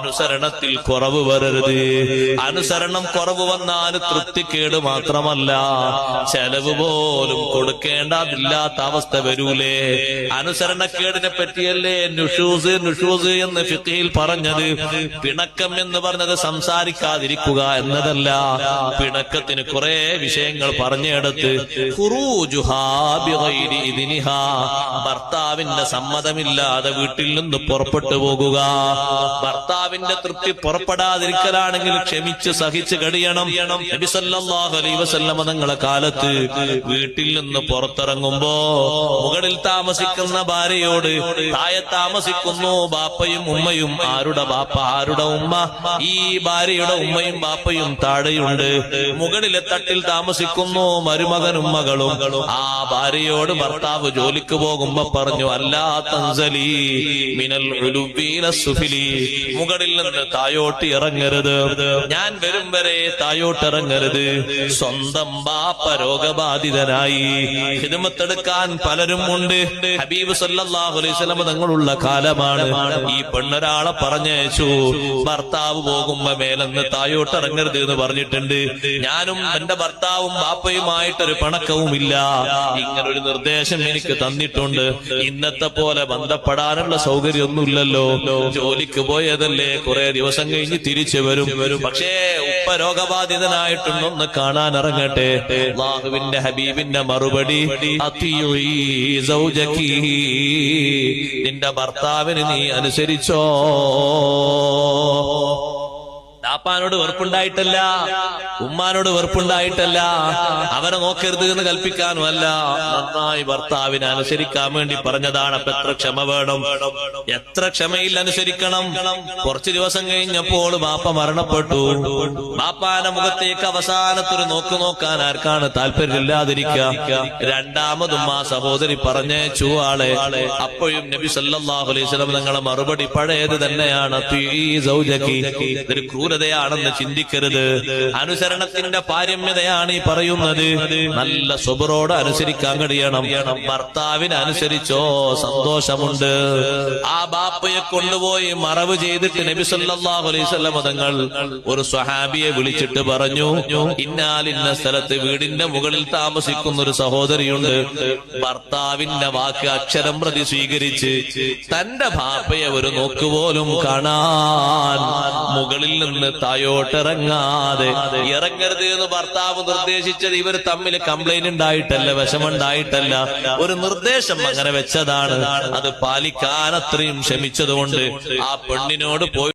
അനുസരണത്തിൽ കുറവ് വരരുത്. അനുസരണം കുറവ് വന്നാൽ തൃപ്തിക്കേട് മാത്രമല്ല, ചെലവ് പോലും കൊടുക്കേണ്ടതില്ലാത്ത അവസ്ഥ വരൂലേ. അനുസരണക്കേടിനെ പറ്റിയല്ലേ നുഷൂസ് എന്ന് ഫിഖ്ഹിൽ പറഞ്ഞത്. പിണക്കം എന്ന് പറഞ്ഞത് സംസാരിക്കാതിരിക്കുക എന്നതല്ല, പിണക്കത്തിന് കുറെ വിഷയങ്ങൾ പറഞ്ഞെടുത്ത് ഭർത്താവിന്റെ സമ്മതമില്ലാതെ വീട്ടിൽ നിന്ന് പുറപ്പെട്ടു പോകുക. ഭർത്താവിന്റെ തൃപ്തി പുറപ്പെടാതിരിക്കലാണെങ്കിൽ ക്ഷമിച്ച് സഹിച്ച് കഴിയണം. നബി സല്ലല്ലാഹു അലൈഹി വസല്ലം തങ്ങളുടെ കാലത്ത് വീട്ടിൽ നിന്ന് പുറത്തിറങ്ങുമ്പോ മുകളിൽ താമസിക്കുന്ന ഭാര്യയോട് താഴെ താമസിക്കുന്നു ബാപ്പയും ഉമ്മയും, ആരുടെ ബാപ്പ ആരുടെ ഉമ്മ, ഈ ഭാര്യയുടെ ഉമ്മയും ബാപ്പയും താഴെയുണ്ട്. മുകളിലെ തട്ടിൽ താമസിക്കുന്നു മരുമകനും മകളും. ആ ഭാര്യയോട് ഭർത്താവ് ജോലിക്ക് പോകുമ്പോ പറഞ്ഞു, അല്ലാ തൻസലി മിനൽ ഉലുവി ഇല സുഫിലി, മുകളിൽ നിന്ന് തായോട്ട് ഇറങ്ങരുത്, ഞാൻ വരും വരെ തായോട്ട് ഇറങ്ങരുത്. സ്വന്തം ബാപ്പ രോഗബാധിതനായി, ഖിദ്മത്തെടുക്കാൻ പലരും ഉണ്ട്. ഹബീബ് സല്ലല്ലാഹു അലൈഹി വസല്ലം തങ്ങളുള്ള കാലമാണ്. ഈ പെണ്ണൊരാളെ പറഞ്ഞയച്ചു, ഭർത്താവ് പോകുമ്പോ മേലെന്ന് തായോട്ട് ഇറങ്ങരുത് എന്ന് പറഞ്ഞിട്ടുണ്ട്. ഞാനും എന്റെ ഭർത്താവും ബാപ്പയുമായിട്ടൊരു പണക്കവുമില്ല, ഇങ്ങനൊരു നിർദ്ദേശം എനിക്ക് തന്നിട്ടുണ്ട്. ഇന്നത്തെ പോലെ ബന്ധപ്പെടാനുള്ള സൗകര്യമൊന്നുമില്ലല്ലോ, ജോലിക്ക് പോയതല്ലേ, കുറെ ദിവസം കഴിഞ്ഞ് തിരിച്ചു വരും. പക്ഷേ ഉപ്പ രോഗബാധിതനായിട്ടുണ്ടൊന്ന് കാണാൻ ഇറങ്ങട്ടെ. അല്ലാഹുവിന്റെ ഹബീബിന്റെ മറുപടി, അത്തിയുഈ സൗജകി, നിന്റെ ഭർത്താവിന് നീ അനുസരിച്ചോ. ബാപ്പാനോട് വെറുപ്പുണ്ടായിട്ടല്ല, ഉമ്മാനോട് വെറുപ്പുണ്ടായിട്ടല്ല, അവരെ നോക്കരുത് എന്ന് കൽപ്പിക്കാനും അല്ല, നന്നായി ഭർത്താവിനെ അനുസരിക്കാൻ വേണ്ടി പറഞ്ഞതാണ്. അപ്പൊ എത്ര ക്ഷമ വേണം, എത്ര ക്ഷമയിൽ അനുസരിക്കണം. കുറച്ചു ദിവസം കഴിഞ്ഞപ്പോൾ ബാപ്പ മരണപ്പെട്ടു. ബാപ്പാന്റെ മുഖത്തേക്ക് അവസാനത്തൊരു നോക്കാൻ ആർക്കാണ് താല്പര്യമില്ലാതിരിക്കുക. രണ്ടാമതും ആ സഹോദരി പറഞ്ഞയച്ചു ആളെ. അപ്പോഴും നബി സല്ലല്ലാഹു അലൈഹി വസല്ലം തങ്ങളുടെ മറുപടി പഴയത് തന്നെയാണ്, ഇതൊരു ക്രൂരതയാണെന്ന് ചിന്തിക്കരുത്. അനുസരണത്തിന്റെ പാരമ്യതയാണ് ഈ പറയുന്നത്. നല്ല സുബറോട് അനുസരിക്കാൻ കഴിയണം. ഭർത്താവിനെ അനുസരിച്ചോ സന്തോഷമുണ്ട്. ആ ബാപ്പയെ കൊണ്ടുപോയി മറവ് ചെയ്തിട്ട് നബി സല്ലല്ലാഹു അലൈഹി വസല്ലം തങ്ങൾ ഒരു സ്വഹാബിയെ വിളിച്ചിട്ട് പറഞ്ഞു, ഇന്നാലിന്ന സ്ഥലത്ത് വീടിന്റെ മുകളിൽ താമസിക്കുന്ന ഒരു സഹോദരിയുണ്ട്. ഭർത്താവിന്റെ വാക്ക് അക്ഷരം പ്രതി സ്വീകരിച്ച് തന്റെ ബാപ്പയെ ഒരു നോക്കുപോലും കാണാൻ മുകളിൽ നിന്ന് തായോട്ടിറങ്ങാതെ ഇറങ്ങരുത് എന്ന് ഭർത്താവ് നിർദ്ദേശിച്ചത് ഇവർ തമ്മിൽ കംപ്ലൈന്റ് ഉണ്ടായിട്ടല്ല, വിഷമുണ്ടായിട്ടല്ല, ഒരു നിർദ്ദേശം അങ്ങനെ വെച്ചതാണ്. അത് പാലിക്കാൻ അത്രയും ക്ഷമിച്ചതുകൊണ്ട് ആ പെണ്ണിനോട് പോയി